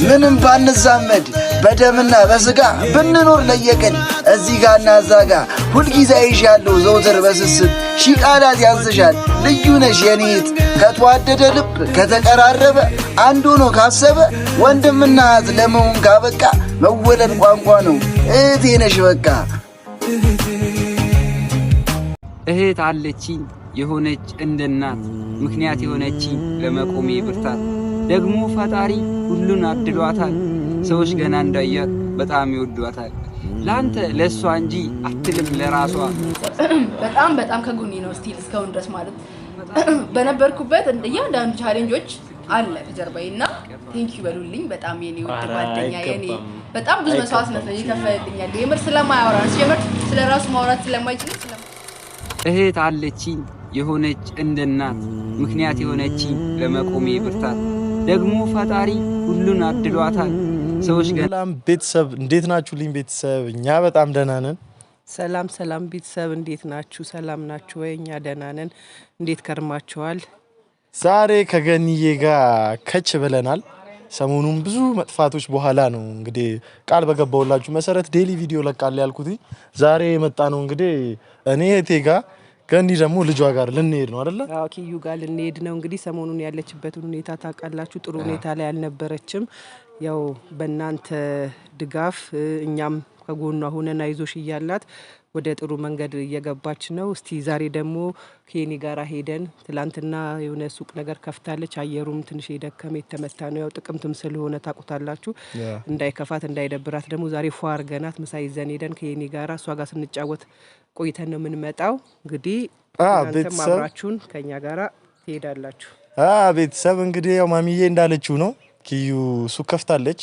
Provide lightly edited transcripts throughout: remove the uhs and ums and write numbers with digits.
ምንም ባንዛመድ በደምና በስጋ ብንኖር ለየቀን እዚህ ጋርና እዛ ጋ ሁልጊዜ አይሻለሁ ዘውትር በስስት ሺህ ቃላት ያንስሻል ልዩ ነሽ የኔት ከተዋደደ ልብ ከተቀራረበ አንድ ሆኖ ካሰበ ወንድምና እህት ለመሆን ካበቃ መወለድ ቋንቋ ነው እህቴ ነሽ በቃ። እህት አለችኝ የሆነች እንደናት ምክንያት የሆነችኝ ለመቆሜ ብርታት ደግሞ ፈጣሪ ሁሉን አድሏታል ሰዎች ገና እንዳያት በጣም ይወዷታል ላንተ ለሷ እንጂ አትልም ለራሷ። በጣም ከጎኔ ነው ስቲል እስካሁን ድረስ ማለት በነበርኩበት እያንዳንዱ ቻሌንጆች አለ ከጀርባዬና ቴንክ ዩ በሉልኝ በጣም የኔ ውድ ጓደኛ የኔ በጣም ብዙ መስዋዕትነት ነው ይከፈልልኛል የምር ስለማያወራ ስለምር ስለራሱ ማውራት ስለማይችል እህት አለችኝ የሆነች እንደናት ምክንያት የሆነችኝ ለመቆሜ ብርታት ደግሞ ፈጣሪ ሁሉን አድሏታል ሰዎች ገና። ሰላም ቤተሰብ እንዴት ናችሁልኝ? ቤተሰብ እኛ በጣም ደህና ነን። ሰላም ቤተሰብ እንዴት ናችሁ? ሰላም ናችሁ ወይ? እኛ ደህና ነን። እንዴት ከርማችኋል? ዛሬ ከገኒዬ ጋር ከች ብለናል። ሰሞኑን ብዙ መጥፋቶች በኋላ ነው እንግዲህ ቃል በገባውላችሁ መሰረት ዴሊ ቪዲዮ ለቃል ያልኩት ዛሬ የመጣ ነው እንግዲህ እኔ እህቴ ጋር ገኒ ደግሞ ልጇ ጋር ልንሄድ ነው አይደለ? አዎ ኪዩ ጋር ልንሄድ ነው እንግዲህ ሰሞኑን ያለችበትን ሁኔታ ታውቃላችሁ። ጥሩ ሁኔታ ላይ አልነበረችም። ያው በእናንተ ድጋፍ እኛም ከጎኗ ሆነን አይዞሽ እያላት ወደ ጥሩ መንገድ እየገባች ነው። እስቲ ዛሬ ደግሞ ከኔ ጋራ ሄደን ትላንትና የሆነ ሱቅ ነገር ከፍታለች። አየሩም ትንሽ የደከመ የተመታ ነው። ያው ጥቅምትም ስለሆነ ታውቁታላችሁ። እንዳይከፋት እንዳይደብራት ደግሞ ዛሬ ፏር ገናት ምሳ ይዘን ሄደን ከኔ ጋራ እሷ ጋር ስንጫወት ቆይተን ነው የምንመጣው። እንግዲህ እናንተም አብራችሁን ከኛ ጋራ ትሄዳላችሁ። ቤተሰብ እንግዲህ ያው ማሚዬ እንዳለችው ነው ኪዩ ሱቅ ከፍታለች።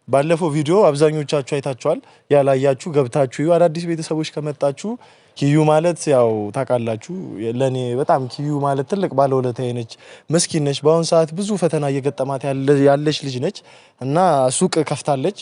ባለፈው ቪዲዮ አብዛኞቻችሁ አይታችኋል። ያላያችሁ ገብታችሁ አዳዲስ ቤተሰቦች ከመጣችሁ ኪዩ ማለት ያው ታውቃላችሁ ለኔ በጣም ኪዩ ማለት ትልቅ ባለውለታዬ ነች። ምስኪን ነች። በአሁን ሰዓት ብዙ ፈተና እየገጠማት ያለች ልጅ ነች እና ሱቅ ከፍታለች።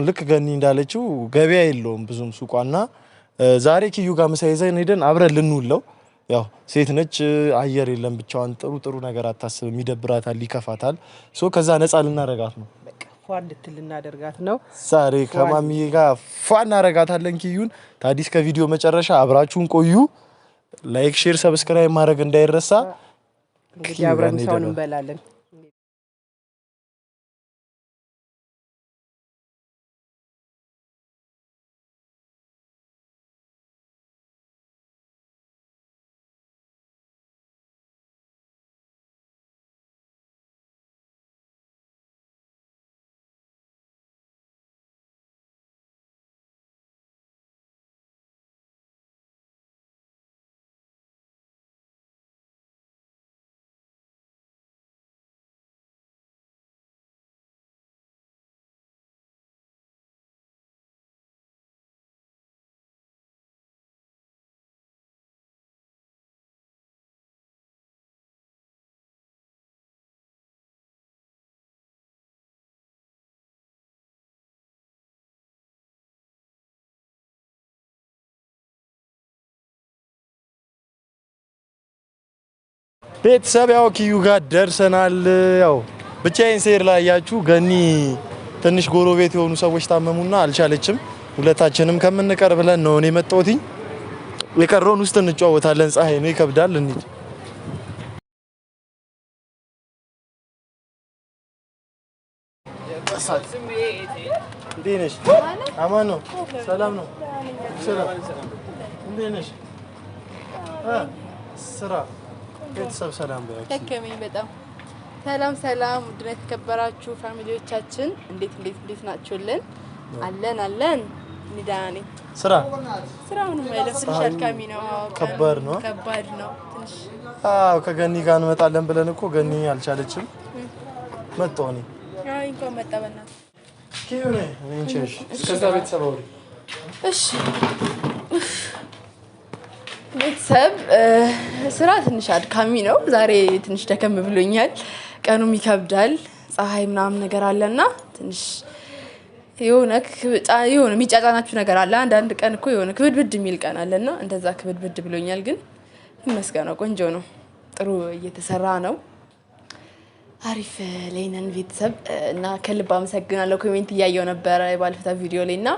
ልክ ገኒ እንዳለችው ገበያ የለውም ብዙም ሱቋና ዛሬ ኪዩ ጋር ምሳ ይዘን ሄደን አብረን ልንውለው። ያው ሴት ነች አየር የለም ብቻዋን ጥሩ ነገር አታስብም፣ ይደብራታል፣ ይከፋታል። ከዛ ነፃ ልናረጋት ነው ፏ እንድትል እናደርጋት ነው ዛሬ ከማሚዬ ጋር ፏ እናረጋታለን ኪዩን። ታዲስ ከቪዲዮ መጨረሻ አብራችሁን ቆዩ። ላይክ ሼር ሰብስክራይብ ማድረግ እንዳይረሳ። እንግዲህ አብረን ምሳውን እንበላለን። ቤተሰብ ያው ኪዩ ጋር ደርሰናል። ያው ብቻዬን ስሄድ ላይ ያያችሁ ገኒ ትንሽ ጎረቤት የሆኑ ሰዎች ታመሙና አልቻለችም። ሁለታችንም ከምንቀር ብለን ነው እኔ መጣሁት። የቀረውን ውስጥ እንጫወታለን። ፀሐይ ነው ይከብዳል። እንዴ ነሽ? አማን ነው? ሰላም ነው? እንዴ ነሽ? ስራ ቤተሰብ ሰላም ባያችሁ ተከመኝ በጣም ሰላም ውድና የተከበራችሁ ፋሚሊዎቻችን እንዴት ናችሁልን? አለን ንዳኔ ስራውን ማለት ትንሽ አድካሚ ነው። ከባድ ነው ትንሽ ከገኒ ጋር እንመጣለን ብለን እኮ ገኒ አልቻለችም። መጣሁ እኔ እንኳን መጣ በእናትህ ኪዩኔ እንቺሽ እስከዛ ቤተሰብ አውሪ እሺ ቤተሰብ ስራ ትንሽ አድካሚ ነው። ዛሬ ትንሽ ደከም ብሎኛል። ቀኑም ይከብዳል። ፀሐይ ምናምን ነገር አለና ትንሽ የሆነ የሚጫጫናችሁ ነገር አለ። አንዳንድ ቀን እኮ የሆነ ክብድብድ የሚል ቀን አለና እንደዛ ክብድብድ ብሎኛል። ግን ይመስገነው ቆንጆ ነው። ጥሩ እየተሰራ ነው አሪፍ ላይ ነን ቤተሰብ እና ከልብ አመሰግናለሁ። ኮሜንት እያየሁ ነበር ባለፈታ ቪዲዮ ላይ እና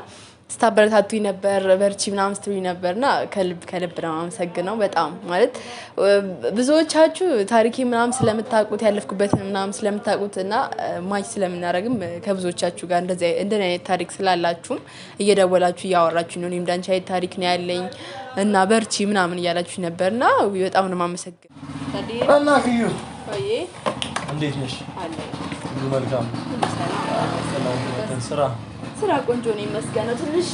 ስታበረታቱኝ ነበር በርቺ ምናምን ስትሉኝ ነበርና ከልብ ነው አመሰግነው። በጣም ማለት ብዙዎቻችሁ ታሪኬ ምናምን ስለምታውቁት ያለፍኩበት ምናምን ስለምታውቁት እና ማች ስለምናረግም ከብዙዎቻችሁ ጋር እንደዚህ አይነት ታሪክ ስላላችሁ እየደወላችሁ እያወራችሁ ነው እኔም ዳንቻ አይነት ታሪክ ነው ያለኝ እና በርቺ ምናምን እያላችሁ ነበርና በጣም ነው የማመሰግነው። እና ክዩ ወይ እንዴት ነሽ? አለ ሁሉ መልካም ስራ ቆንጆ ነው ይመስገነው። ትንሽ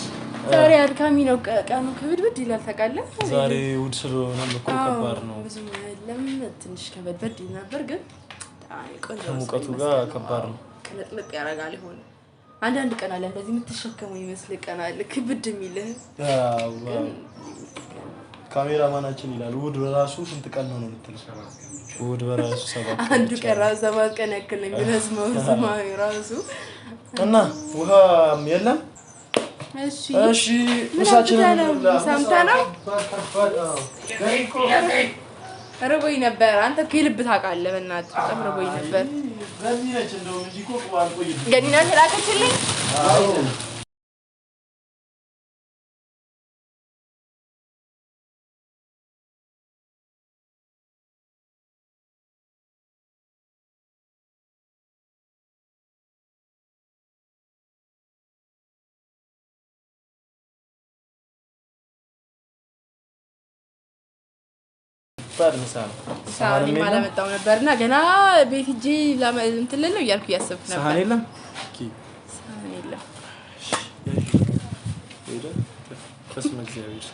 ዛሬ አድካሚ ነው ቀኑ ከብድብድ ይላል ታውቃለህ። ዛሬ ውድ ስለሆነ እኮ ከባድ ነው። ብዙ አይደለም ትንሽ ከበድብድ ይል ነበር ግን ቆንጆ ነው። ሙቀቱ ጋር ከባድ ነው። ቅልጥልጥ ያደርጋል ይሆን አንዳንድ ቀን አለ እንደዚህ የምትሸከመው ይመስል ቀን አለ ክብድ የሚልህ ካሜራማናችን ይላል ውድ በራሱ ስንት ቀን ነው የምትልሰራ? ውድ በራሱ 7 አንዱ ቀን ራሱ 7 ቀን ያክል ነው የሚረዝመው ዝማሬ ራሱ እና ውሃ የለም። እሺ ምሳችንን ሰምተናል። ረቦይ ነበር አንተ ከልብ ታውቃለህ። በእናትህ በጣም ረቦይ ነበር። ገኒነች እንደውም እንጂ እኮ አልቆይም። ገኒና ተላከችልኝ። አዎ ሳኒ ማለመጣው ነበርና ገና ቤት ሂጂ እንትን ልለው እያልኩ እያሰብኩ ነበር። ሳኒ የለም ሳኒ የለም። በስመ እግዚአብሔር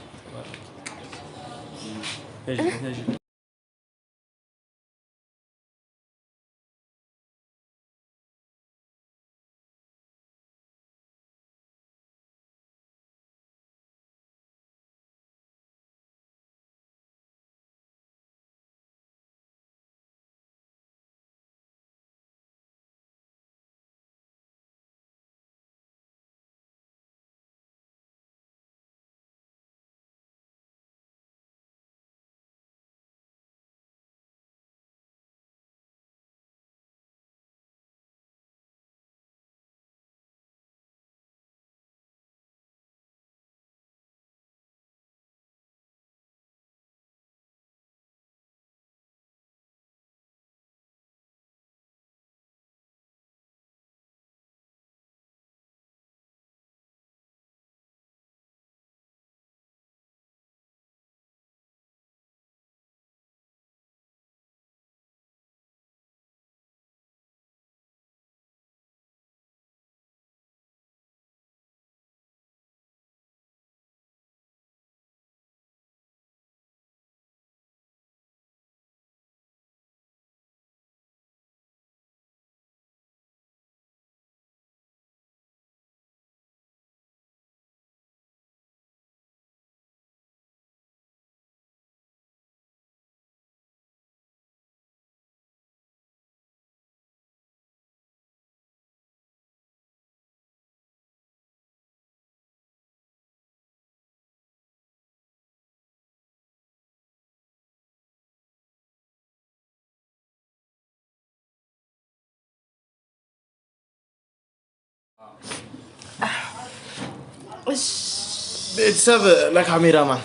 ቤተሰብ ለካሜራማን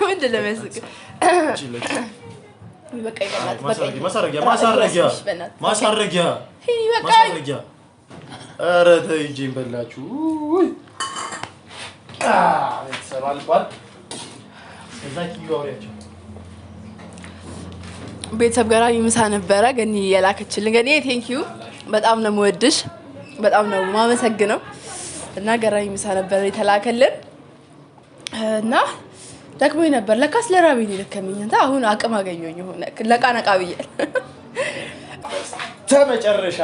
ምንድን ነው የሚያስቅ? በቃ ማሳረጊያ ኧረ ተይ እጄን በላችሁ። ቤተሰብ አልቋል። እዛ ኪዩ አውሪያቸው ቤተሰብ ጋር ምሳ ነበረ ገኒ የላከችልን። ገኒ ቴንክ ዩ በጣም ነው የምወድሽ በጣም ነው ማመሰግነው እና ገራሚ ምሳ ነበር የተላከልን እና ደክሞኝ ነበር ለካስ ለራቤ ልከመኝ እንታ አሁን አቅም አገኘኝ ሆነ ለቃነቃ ብያል። ተመጨረሻ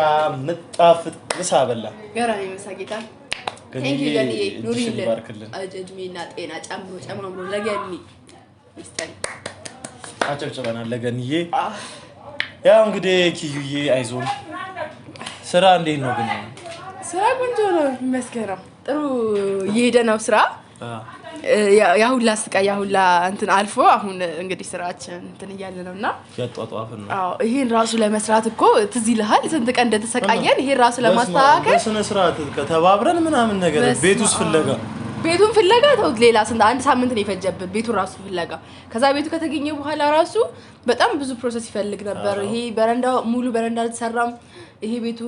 ምጣፍጥ ምሳ በላ ገራሚ ምሳ ጌታ ቴንክ ዩ ገኒ ኑሪልን እድሜና ጤና ጨምሮ ለገኒ ይስጠኝ። አጨብጭበናል ለገኒዬ። ያው እንግዲህ ኪዩዬ አይዞን። ስራ እንዴት ነው ግን? ስራ ቆንጆ ነው ይመስገነው። ጥሩ እየሄደ ነው ስራ ያ ሁላ ስቃይ ያ ሁላ እንትን አልፎ አሁን እንግዲህ ስራችን እንትን እያለ ነውና ያጧጧፈን ነው። አዎ ይሄን ራሱ ለመስራት እኮ ትዝ ይልሃል ስንት ቀን እንደተሰቃየን ይሄን ራሱ ለማስተካከል በስነ ስርዓት ተባብረን ምናምን ነገር ቤቱን ፍለጋ ተውት ሌላ ስንት አንድ ሳምንት ነው የፈጀብን ቤቱን ራሱ ፍለጋ ከዛ ቤቱ ከተገኘ በኋላ ራሱ በጣም ብዙ ፕሮሰስ ይፈልግ ነበር ይሄ በረንዳ ሙሉ በረንዳ አልተሰራም ይሄ ቤቱ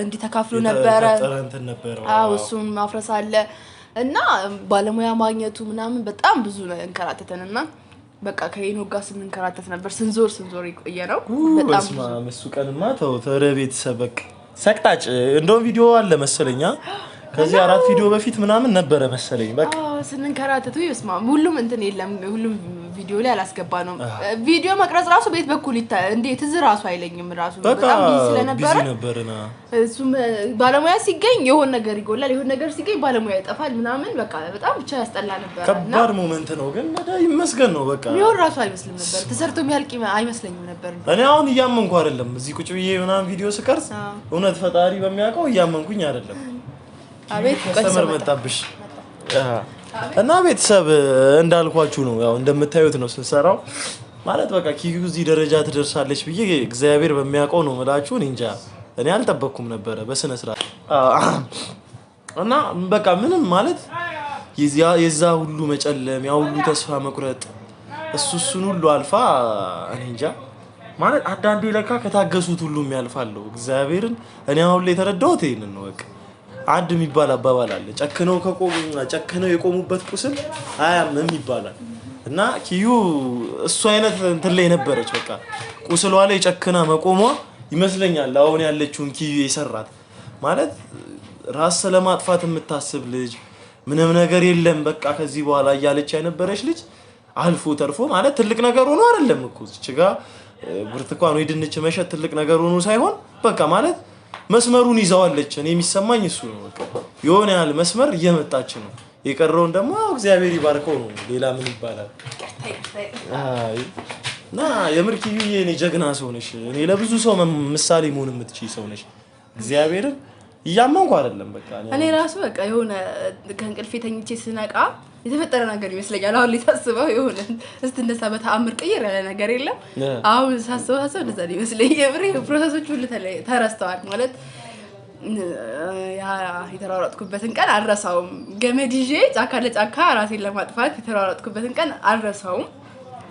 እንዲተካፍሉ ነበር አዎ እሱን ማፍረስ አለ እና ባለሙያ ማግኘቱ ምናምን በጣም ብዙ እንከራተተንና በቃ ከሄኖክ ጋር ስንከራተት ነበር ስንዞር ይቆየነው በጣም እሱ ቀንማ ተወረ ቤተሰብ በቃ ሰቅጣጭ እንደው ቪዲዮ አለ መሰለኛ ከዚህ 4 ቪዲዮ በፊት ምናምን ነበር መሰለኝ በቃ ስንከራተቱ ይስማ ሁሉም እንትን የለም ሁሉም ቪዲዮ ላይ አላስገባ ነው ቪዲዮ መቅረጽ ራሱ ቤት በኩል እንዴት እዝ ራሱ አይለኝም ራሱ በጣም ቢዚ ነበርና እሱም ባለሙያ ሲገኝ የሆነ ነገር ይጎላል የሆነ ነገር ሲገኝ ባለሙያ ይጠፋል ምናምን በቃ በጣም ብቻ ያስጠላ ነበር ከባድ ሞመንት ነው ግን ይመስገን ነው በቃ ይሁን ራሱ አይመስልም ነበር ተሰርቶ የሚያልቅ አይመስለኝም ነበር እኔ አሁን እያመንኩ አይደለም እዚህ ቁጭ ብዬ ምናምን ቪዲዮ ስቀርጽ እውነት ፈጣሪ በሚያውቀው እያመንኩኝ አይደለም አቤት ከስተመር መጣብሽ እና ቤተሰብ እንዳልኳችሁ ነው ያው እንደምታዩት ነው ስንሰራው ማለት በቃ ኪዩ እዚህ ደረጃ ትደርሳለች ብዬ እግዚአብሔር በሚያውቀው ነው መላችሁ እንጃ እኔ አልጠበቅኩም ነበር በስነ ስርዓት እና በቃ ምንም ማለት የዛ ሁሉ መጨለም ያው ሁሉ ተስፋ መቁረጥ እሱን ሁሉ አልፋ እኔ እንጃ ማለት አንዳንዴ ለካ ከታገሱት ሁሉ የሚያልፋሉ እግዚአብሔርን እኔ አሁን ላይ ተረዳሁት ይሄንን ነው በቃ አንድ የሚባል አባባል አለ ጨክነው የቆሙበት ቁስል አያምም ይባላል እና ኪዩ እሱ አይነት እንትን ላይ ነበረች በቃ ቁስሏ ላይ ጨክና መቆሟ ይመስለኛል አሁን ያለችውን ኪዩ የሰራት ማለት ራስ ለማጥፋት የምታስብ ልጅ ምንም ነገር የለም በቃ ከዚህ በኋላ እያለች የነበረች ልጅ አልፎ ተርፎ ማለት ትልቅ ነገር ሆኖ አይደለም እኮ እቺጋ ብርቱካን ወይ ድንች መሸጥ ትልቅ ነገር ሆኖ ሳይሆን በቃ ማለት መስመሩን ይዛዋለች እኔ የሚሰማኝ እሱ ነው በቃ የሆነ ያህል መስመር እየመጣች ነው የቀረውን ደግሞ እግዚአብሔር ይባርከው ነው ሌላ ምን ይባላል ና የምርኪዩዬ እኔ ጀግና ሰው ነሽ እኔ ለብዙ ሰው ምሳሌ መሆን የምትችይ ሰው ነሽ እግዚአብሔርን እያመንኩ አይደለም በቃ እኔ ራሱ በቃ የሆነ ከእንቅልፌ ተኝቼ ስነቃ የተፈጠረ ነገር ይመስለኛል አሁን ሊታስበው የሆነ እስቲ እንደዛ በተአምር ቀየር ያለ ነገር የለም አሁን ሳስበው እንደዛ ይመስለኝ የብሬ ፕሮሰሶች ሁሉ ተረስተዋል ማለት ያ የተራራጥኩበትን ቀን አልረሳውም ገመድ ይዤ ጫካ ለጫካ ራሴን ለማጥፋት የተራራጥኩበትን ቀን አልረሳውም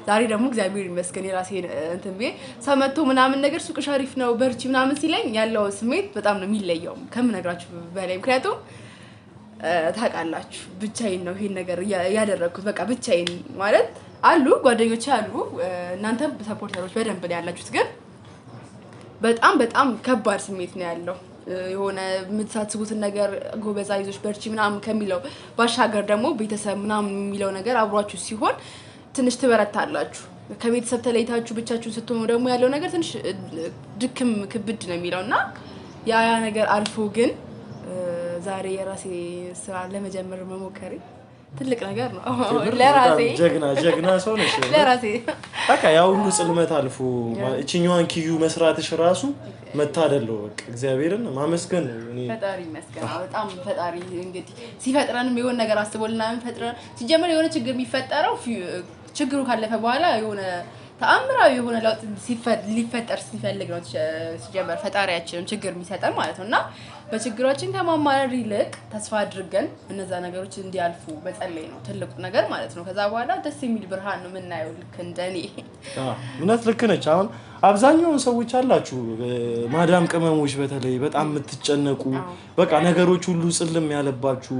ዛሬ ደግሞ እግዚአብሔር ይመስገን የራሴን እንትን ቤ ሰመቶ ምናምን ነገር ሱቅ ሸሪፍ ነው በርቺ ምናምን ሲለኝ ያለው ስሜት በጣም ነው የሚለየው ከምነግራችሁ በላይ ምክንያቱም ታውቃላችሁ ብቻዬን ነው ይሄን ነገር ያደረኩት በቃ ብቻዬን ማለት አሉ ጓደኞቼ አሉ እናንተ ሰፖርተሮች በደንብ ላይ ያላችሁት ግን በጣም ከባድ ስሜት ነው ያለው የሆነ የምትሳስቡትን ነገር ጎበዛ ይዞሽ በርቺ ምናምን ከሚለው ባሻገር ደግሞ ቤተሰብ ምናምን የሚለው ነገር አብሯችሁ ሲሆን ትንሽ ትበረታላችሁ ከቤተሰብ ተለይታችሁ ብቻችሁን ስትሆኑ ደግሞ ያለው ነገር ትንሽ ድክም ክብድ ነው የሚለውና ያ ነገር አልፎ ግን ዛሬ የራሴ ስራ ለመጀመር መሞከሪ ትልቅ ነገር ነው ለራሴ ጀግና ሰው ነሽ ለራሴ በቃ ያው ሁሉ ጽልመት አልፎ እቺኛዋን ኪዩ መስራትሽ ራሱ መታደለው በቃ እግዚአብሔርን ማመስገን ነው ፈጣሪ ይመስገን በጣም ፈጣሪ እንግዲህ ሲፈጥረንም የሆነ ነገር አስቦልናም ፈጥረን ሲጀመር የሆነ ችግር የሚፈጠረው ችግሩ ካለፈ በኋላ የሆነ ተአምራዊ የሆነ ለውጥ ሊፈጠር ሲፈልግ ነው ሲጀመር ፈጣሪያችን ችግር የሚሰጠን ማለት ነውና በችግሮችን ከማማረር ይልቅ ተስፋ አድርገን እነዛ ነገሮች እንዲያልፉ መጸለይ ነው ትልቁ ነገር ማለት ነው ከዛ በኋላ ደስ የሚል ብርሃን ነው የምናየው ልክ እንደኔ እውነት ልክ ነች አሁን አብዛኛው ሰዎች አላችሁ ማዳም ቅመሞች በተለይ በጣም የምትጨነቁ በቃ ነገሮች ሁሉ ጽልም ያለባችሁ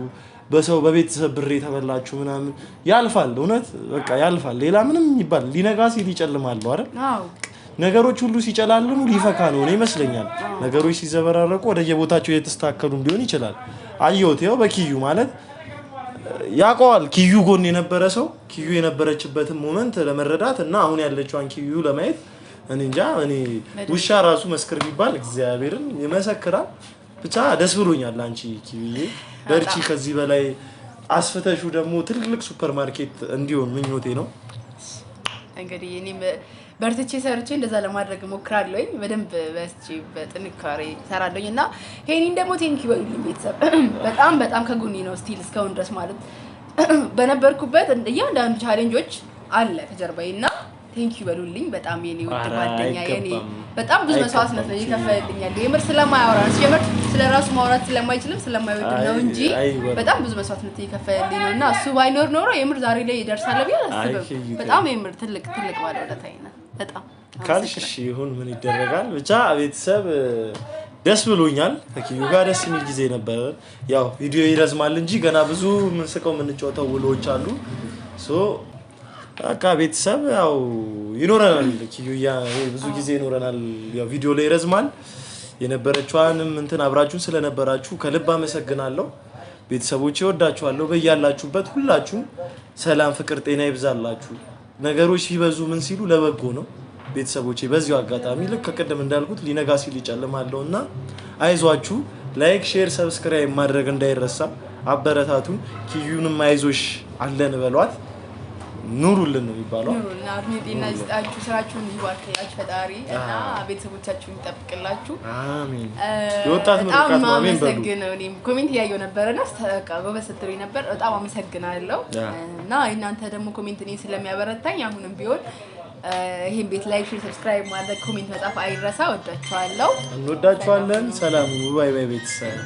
በሰው በቤተሰብ ብር ተበላችሁ ምናምን ያልፋል እውነት በቃ ያልፋል ሌላ ምንም ይባል ሊነጋ ሲል ይጨልማል አይደል አዎ ነገሮች ሁሉ ሲጨላልሙ ሊፈካ ነው ይመስለኛል ነገሮች ሲዘበራረቁ ወደ የቦታቸው የተስተካከሉ ሊሆን ይችላል አየሁት ያው በኪዩ ማለት ያቋል ኪዩ ጎን የነበረ ሰው ኪዩ የነበረችበትን ሞመንት ለመረዳት እና አሁን ያለችዋን ኪዩ ለማየት እኔ እንጃ እኔ ውሻ ራሱ መስክር ቢባል እግዚአብሔርን ይመሰክራል ብቻ ደስ ብሎኛል አንቺ ኪዩዬ በርቺ ከዚህ በላይ አስፈተሹ ደግሞ ትልቅ ሱፐርማርኬት እንዲሆን ምኞቴ ነው እንግዲህ እኔም በርትቼ ሰርቼ እንደዛ ለማድረግ ሞክራለሁኝ በደንብ በስቺ በጥንካሬ ሰራለሁኝና ሄኒን ደግሞ ቴንኪው ቤተሰብ በጣም ከጎኔ ነው ስቲል እስካሁን ድረስ ማለት በነበርኩበት እያንዳንዱ ቻሌንጆች አለ ከጀርባዬና ቴንኪው በሉልኝ በጣም የኔ ውድ ጓደኛ የኔ በጣም ብዙ መስዋዕትነት ነው ይከፈልልኛል የምር ስለማያወራ ሲጀምር ስለራሱ ማውራት ስለማይችልም ስለማይወድ ነው እንጂ በጣም ብዙ መስዋዕትነት ይከፈልልኝ ነውና እሱ ባይኖር ኖሮ የምር ዛሬ ላይ ይደርሳል ብዬ አላስብም በጣም የምር ትልቅ ባለውለታዬ ነው በጣም ካልሽ ይሁን ምን ይደረጋል ብቻ ቤተሰብ ደስ ብሎኛል ከኪዩ ጋር ደስ የሚል ጊዜ ነበር ያው ቪዲዮ ይረዝማል እንጂ ገና ብዙ ምን ስቀው ምን ጫወተው ውሎች አሉ ሶ አካ ቤተሰብ ያው ይኖረናል ኪዩያ ብዙ ጊዜ ይኖረናል ያው ቪዲዮ ላይ ይረዝማል የነበረችዋንም እንትን አብራችሁን ስለነበራችሁ ከልብ አመሰግናለሁ ቤተሰቦቼ ወዳችኋለሁ በእያላችሁበት ሁላችሁ ሰላም ፍቅር ጤና ይብዛላችሁ ነገሮች ሲበዙ ምን ሲሉ ለበጎ ነው ቤተሰቦቼ በዚሁ አጋጣሚ ልክ ከቀደም እንዳልኩት ሊነጋ ሲል ይጨልማልና አይዟችሁ ላይክ ሼር ሰብስክራይብ ማድረግ እንዳይረሳ አበረታቱን ኪዩንም አይዞሽ አለን በሏት ኑሩልን ነው የሚባለው ኑሩልን አድሚጤና ይስጣችሁ ስራችሁን ይባርክላችሁ ፈጣሪ እና ቤተሰቦቻችሁን ይጠብቅላችሁ አሜን የወጣት ምርቃት ነው አሜን በሉ አመሰግናለሁ እኔም ኮሜንት ያየው ነበርና ተቃ ጎበዝ ስትሉኝ ነበር በጣም አመሰግናለሁ እና እናንተ ደግሞ ኮሜንት እኔ ስለሚያበረታኝ አሁንም ቢሆን ይሄን ቤት ላይክ ሼር ሰብስክራይብ ማድረግ ኮሜንት መጻፍ አይረሳ ወዳችኋለሁ እንወዳችኋለን ሰላም ባይ ባይ ቤተሰብ